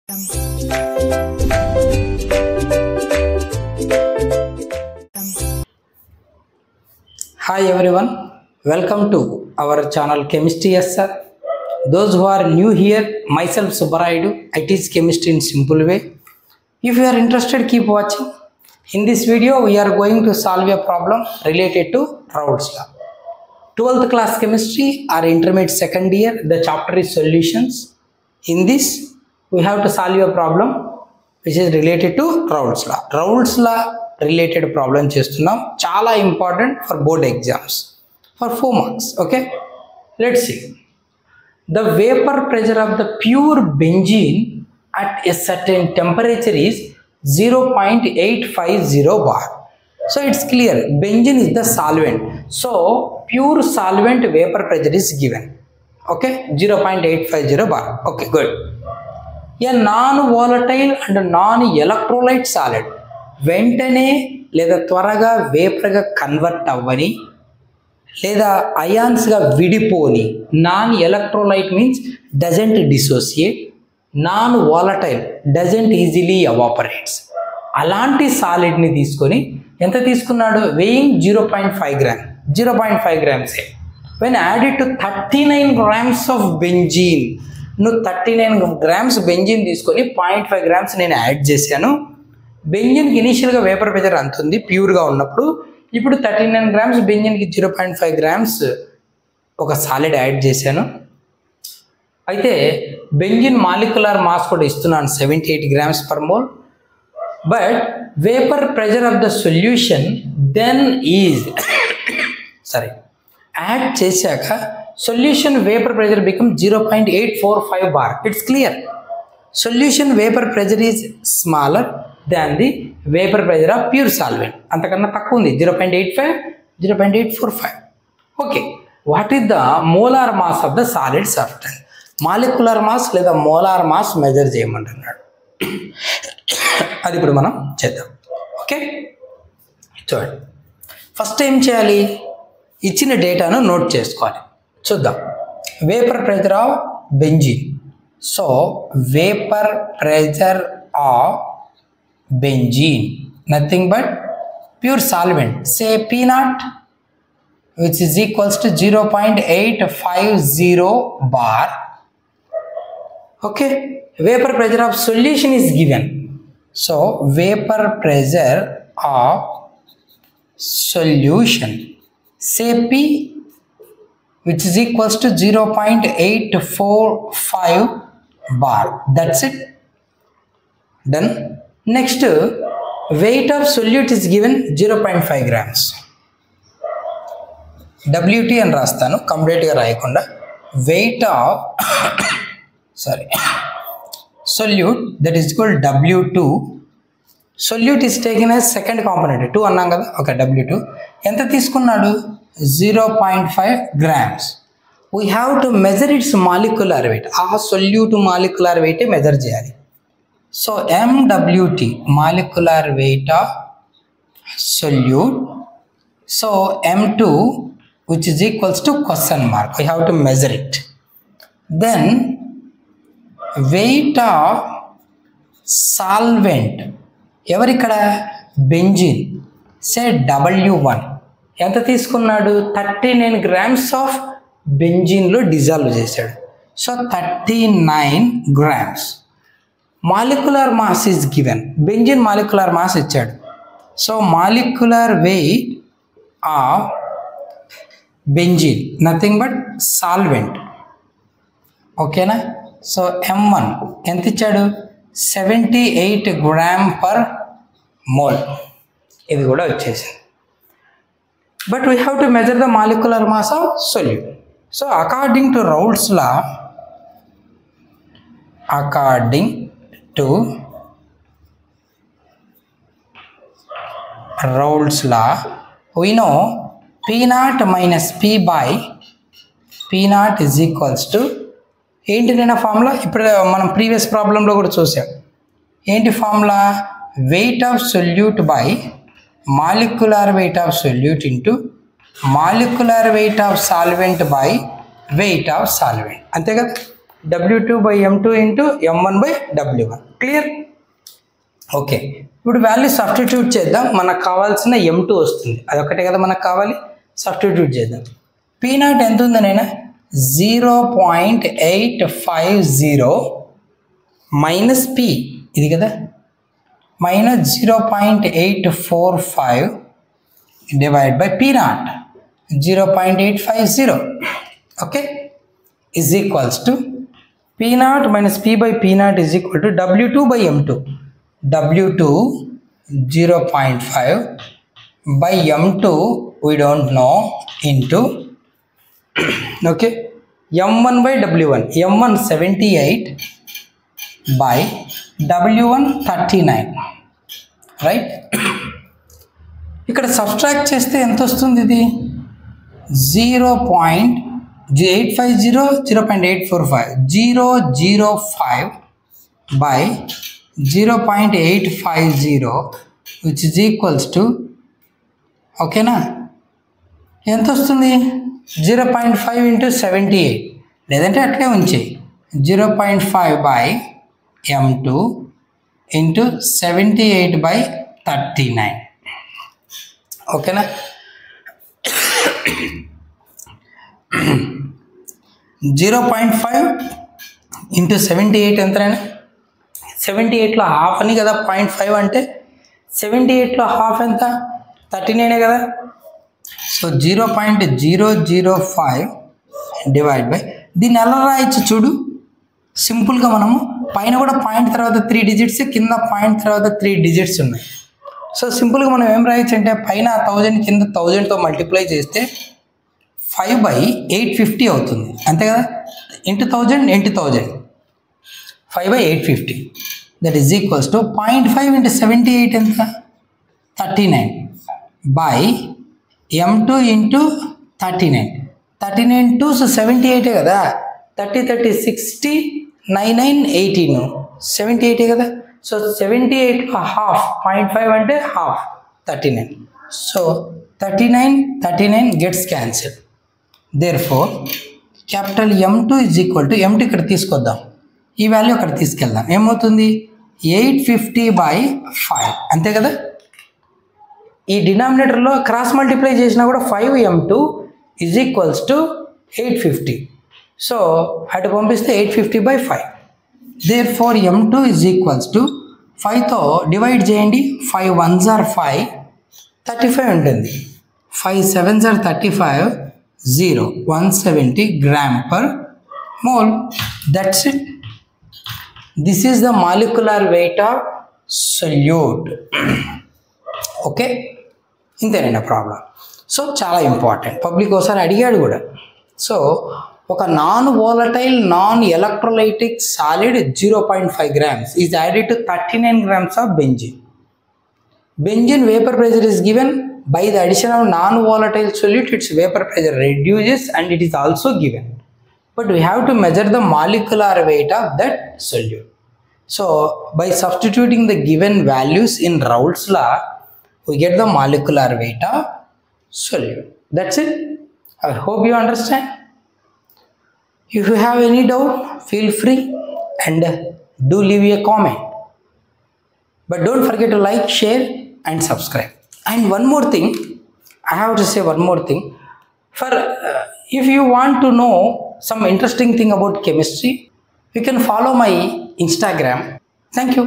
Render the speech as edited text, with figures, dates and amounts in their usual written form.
Hi everyone, welcome to our channel Chemistry SR. Those who are new here, myself Subbarayudu, I teach chemistry in simple way. If you are interested, keep watching. In this video, we are going to solve a problem related to Raoult's law. 12th class chemistry or intermediate second year, the chapter is solutions. In this, we have to solve a problem which is related to Raoult's law. Raoult's law related problem చేస్తున్నాం, చాలా important for board exams for 4 marks. Okay, let's see. The vapor pressure of the pure benzene at a certain temperature is 0.850 bar. So it's clear, benzene is the solvent, so pure solvent vapor pressure is given. Okay, 0.850 bar. Okay, good. A non-volatile and non-electrolyte solid వెంటనే లేదా త్వరగా వేపర్గా convert అవ్వని లేదా అయాన్స్గా విడిపోని, non electrolyte means doesn't dissociate, non volatile doesn't easily evaporates, అలాంటి సాలిడ్ని తీసుకొని ఎంత తీసుకున్నాడు, వెయింగ్ 0.5 గ్రామ్, 0.5 గ్రామ్సే. When added to 39 grams of benzene, నువ్వు 39 grams బెంజీన్ తీసుకొని 0.5 grams నేను యాడ్ చేశాను. బెంజిన్కి ఇనీషియల్గా వేపర్ ప్రెషర్ అంత ఉంది ప్యూర్గా ఉన్నప్పుడు, ఇప్పుడు 39 grams బెంజిన్కి 0.5 grams ఒక సాలిడ్ యాడ్ చేశాను. అయితే బెంజిన్ మాలిక్యులర్ మాస్ కూడా ఇస్తున్నాను 78 grams per mole. But vapour pressure of the solution then is add చేశాక solution vapour pressure become 0.845 bar. It's clear, solution vapour pressure is smaller than the vapor pressure of pure solvent. అంతకన్నా తక్కువ ఉంది, 0.85, 0.845. Okay, what is the molar mass of the solid substance? Molecular mass లేదా molar mass measure చేయమంటున్నాడు. అది ఇప్పుడు మనం చేద్దాం. Okay, చూడండి. ఫస్ట్ ఏం చేయాలి, ఇచ్చిన డేటాను నోట్ చేసుకోవాలి. చూద్దాం. Vapour pressure of benzene. So vapour pressure of benzene, nothing but pure solvent, say P naught, which is equals to 0.850 bar. Okay, vapor pressure of solution is given, so vapor pressure of solution, say P, which is equals to 0.845 bar. That's it, done. Next, weight of solute is given 0.5 grams. WT అని రాస్తాను, కంప్లీట్గా రాయకుండా. weight of solute, that is called W2. solute is taken as second component, 2 అన్నాం కదా. Okay, W2 ఎంత తీసుకున్నాడు, 0.5 grams. we have to measure its molecular weight. ఆ solute molecular weight measure చేయాలి. So MWT, molecular weight of solute. So M2, which is equals to question mark, we have to measure it. Then weight of solvent, ఎవరు ఇక్కడ, benzene, సే W1 ఎంత తీసుకున్నాడు, 39 grams of బెంజిన్లో dissolve చేశాడు. So 39 grams. Molecular mass is given, benzene molecular mass ఇచ్చాడు. So molecular weight of benzene, nothing but solvent. ఓకేనా. So M1 ఎంత ఇచ్చాడు, 78 grams per mole. ఇది కూడా వచ్చేసింది. But we have to measure the molecular mass of solute. So according to Raoult's law, Raoult's law, we know P naught minus P by P naught is equals to, ఏంటి నేను formula ఇప్పుడు మనం previous ప్రాబ్లంలో కూడా చూసాం. ఏంటి formula, weight of solute by molecular weight of solute into molecular weight of solvent by weight of solvent. అంతే కదా. W2 by M2 into M1 by W1. Clear? Okay, ఇప్పుడు వాల్యూ సబ్స్టిట్యూట్ చేద్దాం. మనకు కావాల్సిన M2 వస్తుంది, అదొకటే కదా మనకు కావాలి. సబ్స్టిట్యూట్ చేద్దాం. P0 ఎంత ఉంది నైనా? 0.850 మైనస్ P ఇది కదా, minus 0.845 divide by P0 0.850. Okay, is equals to P0 minus P by P0 is equal to W2 by M2. W2 0.5 by M2 we don't know into okay M1 by W1. M1 78 by W1 39, right? ఇక్కడ subtract చేస్తే ఎంత వస్తుంది? ఇది 0.850 0.845 005 by 0.850 which is equals to ఓకేనా, ఎంత వస్తుంది? 0.5 into 78, లేదంటే అట్లే ఉంచే 0.5 by M2 into 78 by 39. ఓకేనా, 0.5 into 78 ఎంతైనా? 78లో హాఫ్ అని కదా 0.5 అంటే, 78లో హాఫ్ ఎంత? 39 కదా. సో 0.005 డివైడ్ బై, దీన్ని ఎలా రాయొచ్చు చూడు సింపుల్గా. మనము పైన కూడా పాయింట్ తర్వాత 3 డిజిట్స్, కింద పాయింట్ తర్వాత 3 డిజిట్స్ ఉన్నాయి. సో సింపుల్గా మనం ఏం రాయొచ్చు అంటే, పైన 1000 కింద 1000తో మల్టిప్లై చేస్తే 5/850 అవుతుంది, అంతే కదా. Into 1000 into 1000 5/850, that is equals to 0.5 into 78 ఎంత? 39 by M2 into 39. 39 to 78 కదా, 30 30 60 99 18 78 కదా. సో 78 హాఫ్ 0.5 అంటే half 39. So 39 gets cancel. Therefore capital M2 is equal to, M2 ఇక్కడ తీసుకొద్దాం, ఈ వాల్యూ అక్కడ తీసుకెళ్దాం. ఏమవుతుంది? 850/5 అంతే కదా. ఈ డినామినేటర్లో క్రాస్ మల్టిప్లై చేసినా కూడా 5M2 is equals to 850. So అటు పంపిస్తే 850/5. Therefore M2 is equals to 5తో డివైడ్ చేయండి. 5 1s are 5, 35 ఉంటుంది. 5 7s are 35, 0 170 gram per mole. That's it. This is the molecular weight of solute. Okay, ఇంతేనైనా problem. So చాలా important, public ఒకసారి అడిగాడు కూడా. సో ఒక non volatile non electrolytic solid 0.5 grams is added to 39 grams of benzene. Benzene vapor pressure is given. By the addition of non volatile solute, its vapor pressure reduces and it is also given. But we have to measure the molecular weight of that solute. So by substituting the given values in Raoult's law, we get the molecular weight of solute. That's it. I hope you understand. If you have any doubt, feel free and do leave a comment. But don't forget to like, share and subscribe. And one more thing, I have to say one more thing. For if you want to know some interesting thing about chemistry, you can follow my Instagram. Thank you.